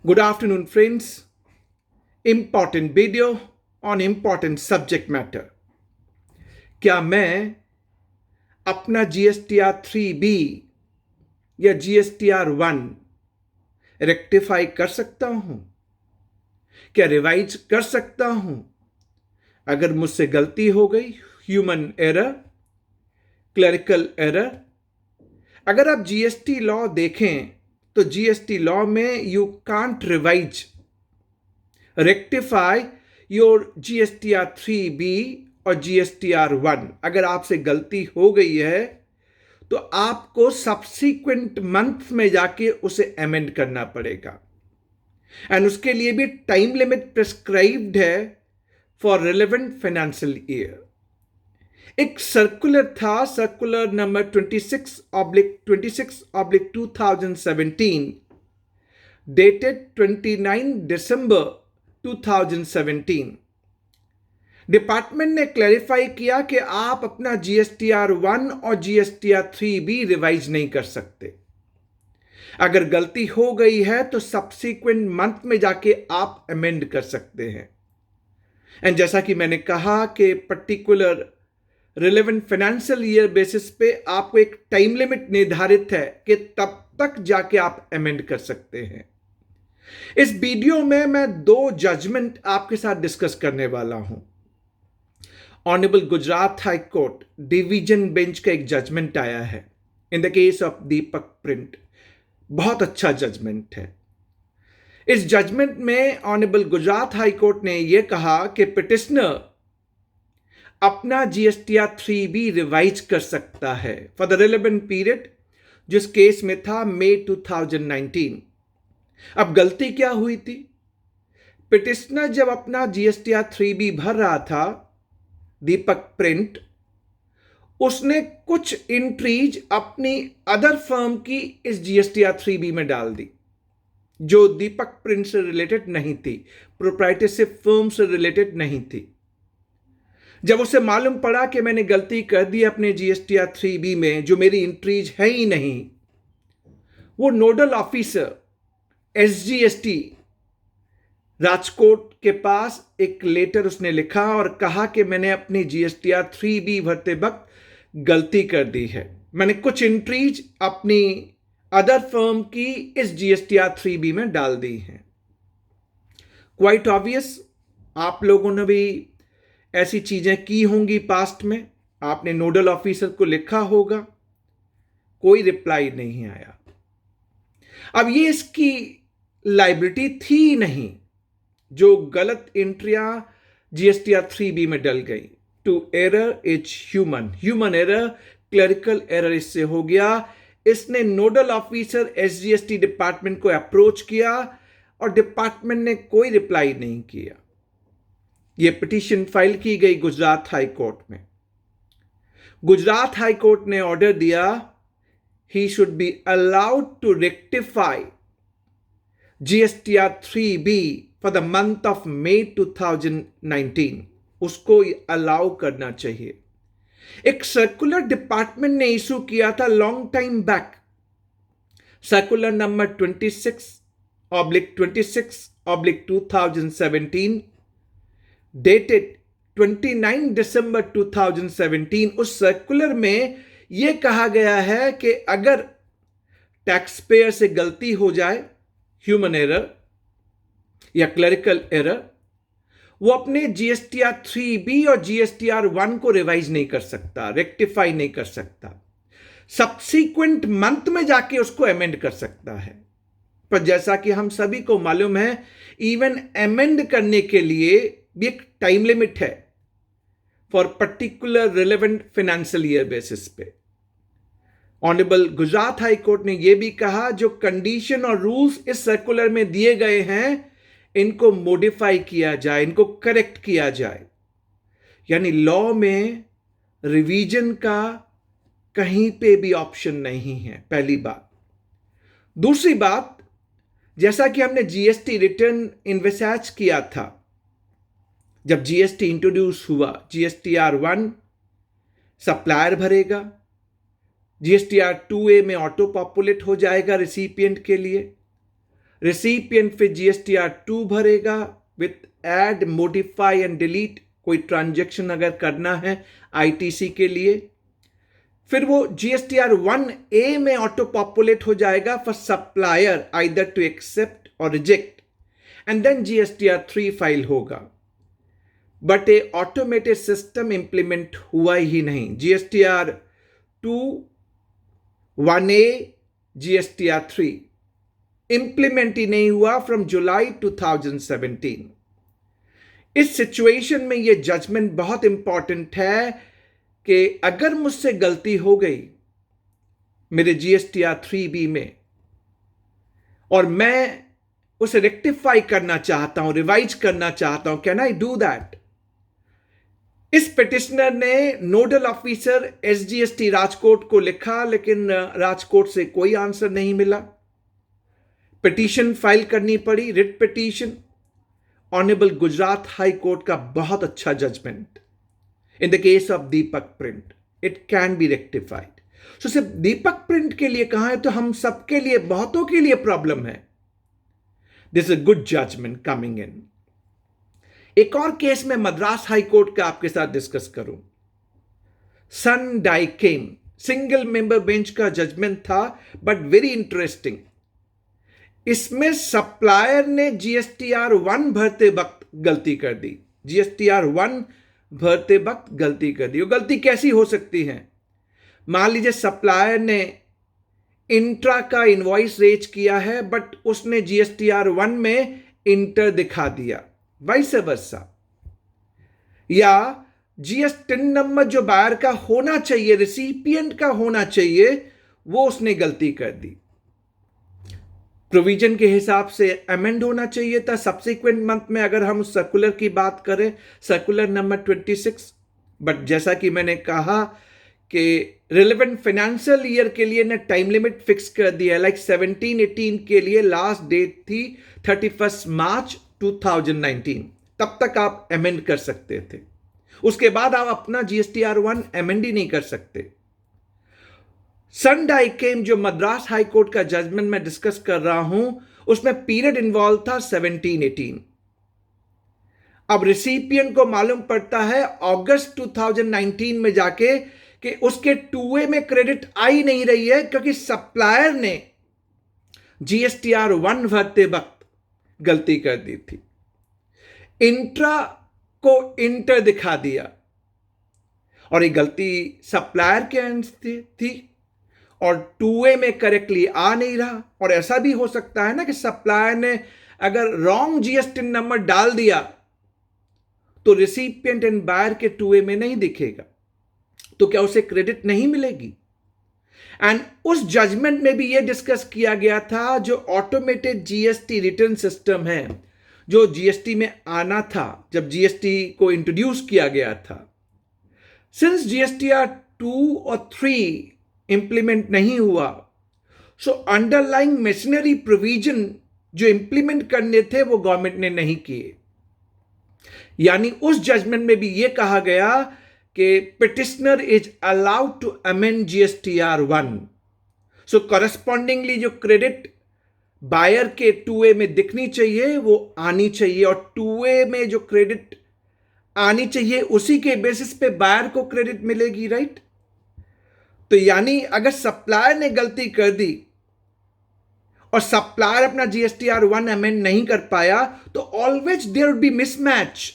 Good afternoon, friends. Important video on important subject matter. क्या मैं अपना GSTR 3B या GSTR 1 रेक्टिफाई कर सकता हूं? क्या रिवाइज कर सकता हूं? अगर मुझसे गलती हो गई, ह्यूमन एरर, क्लरिकल एरर। अगर आप जीएसटी लॉ देखें तो जीएसटी लॉ में you can't revise rectify your GSTR 3B और GSTR 1। अगर आपसे गलती हो गई है तो आपको सब्सीक्वेंट मंथ में जाके उसे अमेंड करना पड़ेगा, एंड उसके लिए भी टाइम लिमिट प्रिस्क्राइब्ड है फॉर रिलेवेंट फाइनेंशियल ईयर। एक सर्कुलर था, सर्कुलर नंबर 26/2017, डेटेड 29 दिसंबर 2017। डिपार्टमेंट ने क्लैरिफाई किया कि आप अपना GSTR 1 और GSTR 3B रिवाइज नहीं कर सकते। अगर गलती हो गई है तो सब्सीक्वेंट मंथ में जाके आप अमेंड कर सकते हैं। एंड जैसा कि मैंने कहा कि particular relevant financial year basis पे आपको एक टाइम लिमिट निर्धारित है कि तब तक जाके आप अमेंड कर सकते हैं। इस वीडियो में मैं 2 जजमेंट आपके साथ डिस्कस करने वाला हूं। Honourable Gujarat high court division bench का एक जजमेंट आया है इन the case of Deepak print. बहुत अच्छा जजमेंट है। इस जजमेंट में ऑनरेबल गुजरात हाई कोर्ट ने यह कहा कि पिटिशनर अपना GSTR 3B रिवाइज कर सकता है फॉर द रिलेवेंट पीरियड, जिस केस में था मई 2019। अब गलती क्या हुई थी? पिटिशनर जब अपना GSTR 3B भर रहा था, दीपक प्रिंट, उसने कुछ एंट्रीज अपनी अदर फर्म की इस GSTR 3B में डाल दी जो दीपक प्रिंट से रिलेटेड नहीं थी, प्रोप्राइटरशिप फर्म से रिलेटेड नहीं थी। जब उसे मालूम पड़ा कि मैंने गलती कर दी अपने GSTR 3B में, जो मेरी एंट्रीज है ही नहीं, वो नोडल ऑफिसर SGST राजकोट के पास एक लेटर उसने लिखा और कहा कि मैंने अपनी GSTR 3B भरते वक्त गलती कर दी है। मैंने कुछ एंट्रीज अपनी अदर फर्म की इस GSTR 3B में डाल दी हैं। क्वाइट ऑब्वियस, आप लोगों ने भी ऐसी चीजें की होंगी पास्ट में। आपने नोडल ऑफिसर को लिखा होगा, कोई रिप्लाई नहीं आया। अब ये इसकी लाइबिलिटी थी नहीं जो गलत एंट्रियां GSTR 3B में डल गई। To error is human error, clerical error इससे हो गया। इसने नोडल ऑफिसर SGST डिपार्टमेंट को अप्रोच किया और डिपार्टमेंट ने कोई रिप्लाई नहीं किया। यह पिटीशन फाइल की गई गुजरात हाई कोर्ट में। गुजरात हाई कोर्ट ने ऑर्डर दिया ही should be allowed to rectify GSTR 3B for the month of May 2019। उसको अलाउ करना चाहिए। एक सर्कुलर डिपार्टमेंट ने इशू किया था long time back, circular number 26/2017, dated 29 दिसंबर 2017। उस सर्कुलर में यह कहा गया है कि अगर टैक्स पेयर से गलती हो जाए, ह्यूमन एरर या क्लरिकल एरर, वो अपने GSTR 3B और GSTR 1 को रिवाइज नहीं कर सकता, रेक्टिफाई नहीं कर सकता। सब्सीक्वेंट मंथ में जाके उसको अमेंड कर सकता है। पर जैसा कि हम सभी को मालूम है, इवन अमेंड करने के लिए भी एक टाइम लिमिट है for particular relevant financial year basis पे। ऑनरेबल गुजरात हाई कोर्ट ने यह भी कहा जो कंडीशन और रूल्स इस सर्कुलर में दिए गए हैं, इनको मॉडिफाई किया जाए, इनको करेक्ट किया जाए। यानी लॉ में रिवीजन का कहीं पे भी ऑप्शन नहीं है, पहली बात। दूसरी बात, जैसा कि हमने GST रिटर्न इन्वेसाज किया था, जब GST इंट्रोड्यूस हुआ, GSTR 1 सप्लायर भरेगा, GSTR 2A में ऑटो पॉपुलेट हो जाएगा रिसिपिएंट के लिए, रिसिपिएंट फिर GSTR2 भरेगा with add, modify and delete, कोई ट्रांजैक्शन अगर करना है ITC के लिए। फिर वो GSTR1A में ऑटो पॉपुलेट हो जाएगा for supplier either to accept और reject, and then GSTR3 file होगा। But a automated system implement हुआ ही नहीं। GSTR2, 1A, GSTR3 इंप्लीमेंट ही नहीं हुआ फ्रॉम जुलाई 2017। इस सिचुएशन में यह जजमेंट बहुत इंपॉर्टेंट है कि अगर मुझसे गलती हो गई मेरे GSTR3B में और मैं उसे रेक्टिफाई करना चाहता हूं, रिवाइज करना चाहता हूं, कैन आई डू दैट? इस पिटिशनर ने नोडल ऑफिसर SGST राजकोट को लिखा, लेकिन राजकोट से कोई आंसर नहीं मिला। पिटीशन फाइल करनी पड़ी, writ petition. Honourable Gujarat high court का बहुत अच्छा judgment in the case of Deepak print, it can be rectified. So सिर्फ दीपक प्रिंट के लिए कहा है तो हम सबके लिए, बहुतों के लिए प्रॉब्लम है। This is a good judgement coming in. एक और केस में मद्रास हाई कोर्ट का आपके साथ डिस्कस करूं। सन डाइकेम सिंगल मेंबर बेंच का जजमेंट था, बट वेरी इंटरेस्टिंग। इसमें सप्लायर ने GSTR1 भरते वक्त गलती कर दी। GSTR1 भरते वक्त गलती कर दी। वो गलती कैसी हो सकती है? मान लीजिए सप्लायर ने इंट्रा का इनवॉइस रेज किया है, बट उसने GSTR1 में इंटर दिखा दिया, वाइस वर्सा। या GSTIN नंबर जो बायर का होना चाहिए, रिसिपिएंट का होना चाहिए, वो उसने गलती कर दी। प्रोविजन के हिसाब से अमेंड होना चाहिए था सब्सिक्वेंट मंथ में, अगर हम उस सर्कुलर की बात करें, सर्कुलर नंबर 26। बट जैसा कि मैंने कहा कि रिलेवेंट फाइनेंशियल ईयर के लिए ने टाइम लिमिट फिक्स कर दिया, लाइक 17-18 के लिए लास्ट डेट थी 31 मार्च 2019। तब तक आप अमेंड कर सकते थे, उसके बाद आप अपना GSTR1 अमेंड ही नहीं कर सकते। सन डाइकेम जो मद्रास हाई कोर्ट का जजमेंट मैं डिस्कस कर रहा हूं, उसमें पीरियड इन्वॉल्व था 17-18। अब रिसिपिएंट को मालूम पड़ता है अगस्त 2019 में जाके कि उसके 2A में क्रेडिट आई नहीं रही है, क्योंकि सप्लायर ने GSTR1 भरते वक्त गलती कर दी थी। इंट्रा को इंटर दिखा दिया और ये गलती सप्लायर के एंड थी, और 2A में करेक्टली आ नहीं रहा। और ऐसा भी हो सकता है ना कि सप्लायर ने अगर रॉन्ग GSTIN नंबर डाल दिया तो रिसिपिएंट एंड बायर के 2A में नहीं दिखेगा, तो क्या उसे क्रेडिट नहीं मिलेगी? एंड उस जजमेंट में भी यह डिस्कस किया गया था, जो ऑटोमेटेड GST रिटर्न सिस्टम है, जो GST में आना था जब GST को इंट्रोड्यूस किया गया था। सिंस GSTR2 और 3 इंप्लीमेंट नहीं हुआ, सो अंडरलाइंग मशीनरी प्रोविजन जो इंप्लीमेंट करने थे वो गवर्नमेंट ने नहीं किए। यानी उस जजमेंट में भी यह कहा गया कि petitioner is allowed to amend GSTR1। So correspondingly जो क्रेडिट बायर के 2A में दिखनी चाहिए वो आनी चाहिए, और 2A में जो क्रेडिट आनी चाहिए उसी के बेसिस पे बायर को क्रेडिट मिलेगी, राइट? तो यानी अगर सप्लायर ने गलती कर दी और सप्लायर अपना GSTR1 अमेंड नहीं कर पाया, तो always there will be mismatch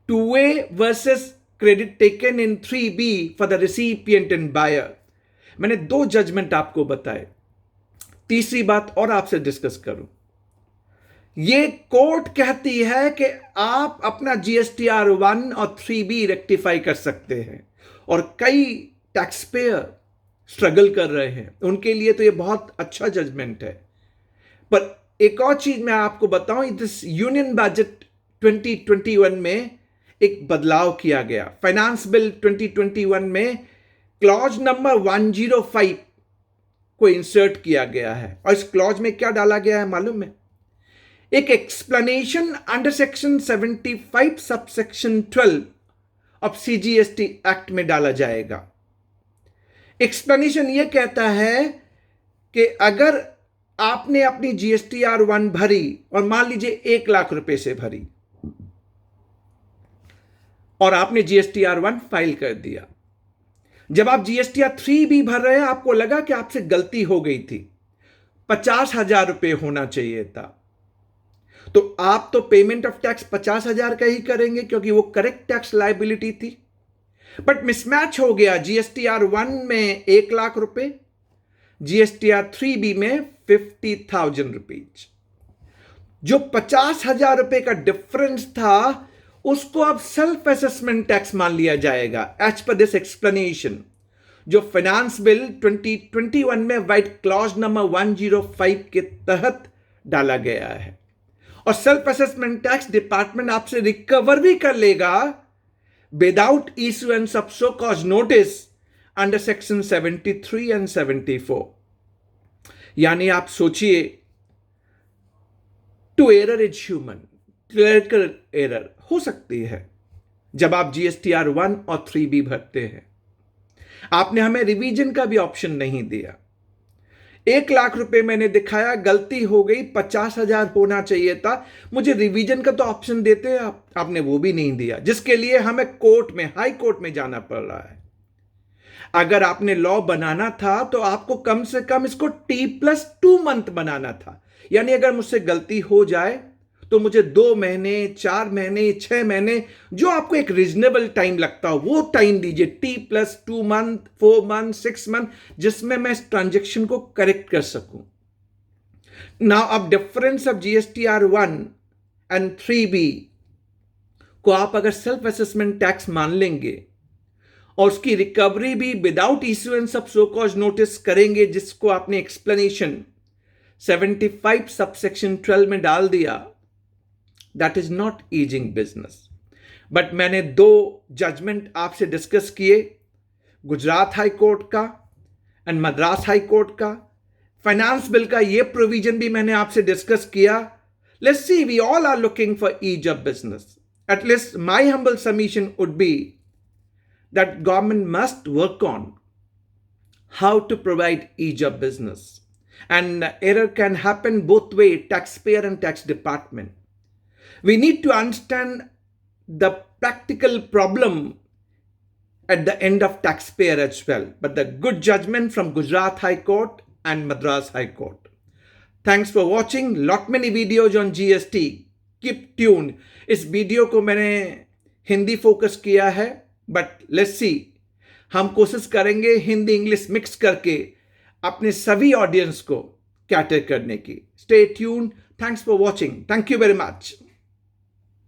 2A versus credit taken in 3B for the recipient and buyer. मैंने 2 जजमेंट आपको बताए। तीसरी बात और आपसे डिस्कस करूं, यह कोर्ट कहती है कि आप अपना GSTR1 और 3B रेक्टिफाई कर सकते हैं, और कई टैक्स पेयर स्ट्रगल कर रहे हैं, उनके लिए तो यह बहुत अच्छा जजमेंट है। पर एक और चीज मैं आपको बताऊं, इस यूनियन बजट 2021 में एक बदलाव किया गया। फाइनेंस बिल 2021 में क्लॉज नंबर 105 को इंसर्ट किया गया है, और इस क्लॉज में क्या डाला गया है मालूम है? एक explanation under section 75 subsection 12 of CGST act में डाला जाएगा। एक्सप्लेनेशन यह कहता है कि अगर आपने अपनी GSTR1 भरी और मान लीजिए 1 लाख रुपए से भरी और आपने GSTR1 फाइल कर दिया। जब आप GSTR3 भी भर रहे हैं, आपको लगा कि आपसे गलती हो गई थी, 50,000 रुपए होना चाहिए था, तो आप तो पेमेंट ऑफ टैक्स 50,000 का ही करेंगे क्योंकि वो करेक्ट टैक्स लायबिलिटी थी। बट मिसमैच हो गया, GSTR1 में 1 लाख रुपए, GSTR3B में 50,000 रुपीज। जो 50,000 रुपए का डिफरेंस था उसको अब सेल्फ असेसमेंट टैक्स मान लिया जाएगा एज पर दिस एक्सप्लेनेशन, जो फाइनेंस बिल 2021 में वाइट क्लॉज नंबर 105 के तहत डाला गया है। और सेल्फ असेसमेंट टैक्स डिपार्टमेंट आपसे रिकवर भी कर लेगा without issuance of show cause notice under section 73 and 74। यानी आप सोचिए, to error is human, clerical error हो सकती है जब आप GSTR1 और 3B भरते हैं। आपने हमें रिवीजन का भी ऑप्शन नहीं दिया। 1 लाख रुपए मैंने दिखाया, गलती हो गई, 50,000 होना चाहिए था, मुझे रिवीजन का तो ऑप्शन देते हैं आपने वो भी नहीं दिया, जिसके लिए हमें कोर्ट में, हाई कोर्ट में जाना पड़ रहा है। अगर आपने लॉ बनाना था तो आपको कम से कम इसको T+2 मंथ बनाना था। यानी अगर मुझसे गलती हो जाए तो मुझे 2 महीने, 4 महीने, 6 महीने, जो आपको एक रीजनेबल टाइम लगता हो वो टाइम दीजिए, T+2 मंथ, 4 मंथ, 6 मंथ, जिसमें मैं इस ट्रांजेक्शन को करेक्ट कर सकूं। नाउ अब difference of GSTR1 and 3B को आप अगर सेल्फ असेसमेंट टैक्स मान लेंगे और उसकी रिकवरी भी without issuance of show cause notice करेंगे, जिसको आपने एक्सप्लेनेशन 75 सबसेक्शन 12 में डाल दिया, that is not easing business. But मैंने 2 जजमेंट आपसे डिस्कस किए, गुजरात हाई कोर्ट का एंड मद्रास हाई कोर्ट का। फाइनेंस बिल का ये प्रोविजन भी मैंने आपसे डिस्कस किया। Let's see, we all are looking for ease of business. At least my humble submission would be that government must work on how to provide ease of business, and error can happen both way, taxpayer and tax department. We need to understand the practical problem at the end of taxpayer as well, but the good judgment from Gujarat High Court and Madras High Court. Thanks for watching. Lot many videos on GST. Keep tuned. इस video को मैंने Hindi focus किया है, but let's see, हम कोशिश करेंगे Hindi English mix करके अपने सभी ऑडियंस को कैटर करने की। Stay tuned. Thanks for watching. Thank you very much.